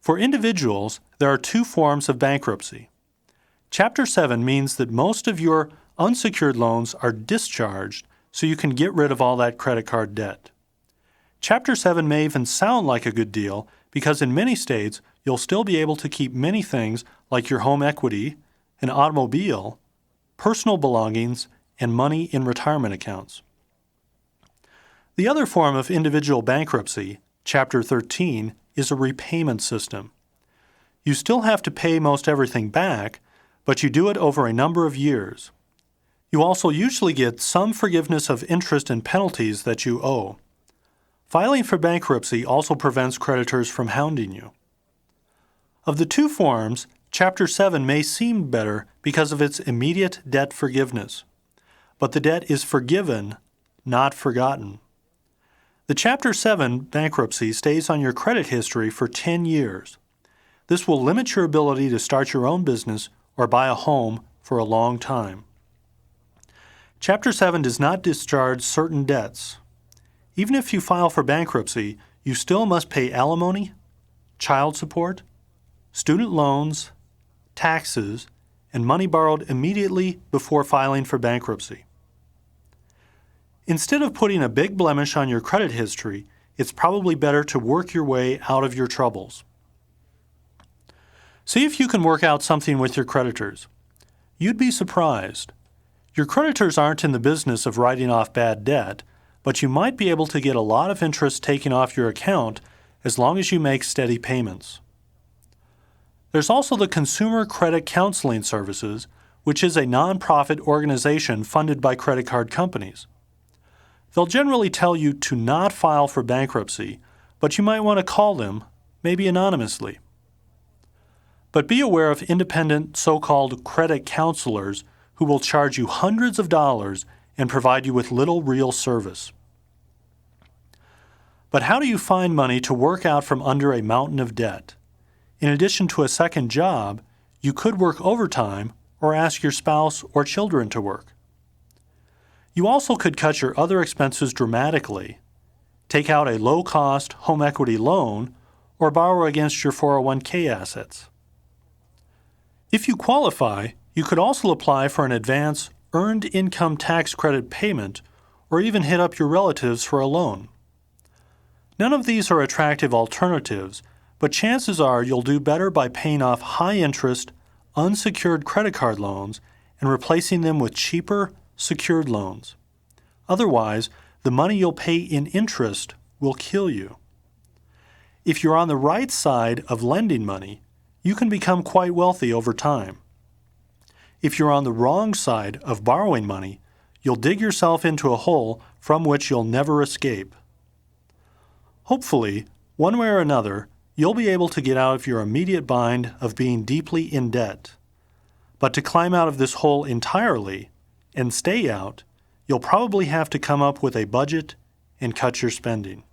For individuals, there are two forms of bankruptcy. Chapter 7 means that most of your unsecured loans are discharged so you can get rid of all that credit card debt. Chapter 7 may even sound like a good deal because in many states you'll still be able to keep many things like your home equity, an automobile, personal belongings, and money in retirement accounts. The other form of individual bankruptcy, Chapter 13, is a repayment system. You still have to pay most everything back, but you do it over a number of years. You also usually get some forgiveness of interest and penalties that you owe. Filing for bankruptcy also prevents creditors from hounding you. Of the two forms, Chapter 7 may seem better because of its immediate debt forgiveness. But the debt is forgiven, not forgotten. The Chapter 7 bankruptcy stays on your credit history for 10 years. This will limit your ability to start your own business or buy a home for a long time. Chapter 7 does not discharge certain debts. Even if you file for bankruptcy, you still must pay alimony, child support, student loans, taxes, and money borrowed immediately before filing for bankruptcy. Instead of putting a big blemish on your credit history, it's probably better to work your way out of your troubles. See if you can work out something with your creditors. You'd be surprised. Your creditors aren't in the business of writing off bad debt, but you might be able to get a lot of interest taken off your account as long as you make steady payments. There's also the Consumer Credit Counseling Services, which is a nonprofit organization funded by credit card companies. They'll generally tell you to not file for bankruptcy, but you might want to call them, maybe anonymously. But be aware of independent so-called credit counselors who will charge you hundreds of dollars and provide you with little real service. But how do you find money to work out from under a mountain of debt? In addition to a second job, you could work overtime or ask your spouse or children to work. You also could cut your other expenses dramatically, take out a low-cost home equity loan, or borrow against your 401k assets. If you qualify, you could also apply for an advance earned income tax credit payment or even hit up your relatives for a loan. None of these are attractive alternatives, but chances are you'll do better by paying off high-interest, unsecured credit card loans and replacing them with cheaper, secured loans. Otherwise, the money you'll pay in interest will kill you. If you're on the right side of lending money, you can become quite wealthy over time. If you're on the wrong side of borrowing money, you'll dig yourself into a hole from which you'll never escape. Hopefully, one way or another, you'll be able to get out of your immediate bind of being deeply in debt. But to climb out of this hole entirely and stay out, you'll probably have to come up with a budget and cut your spending.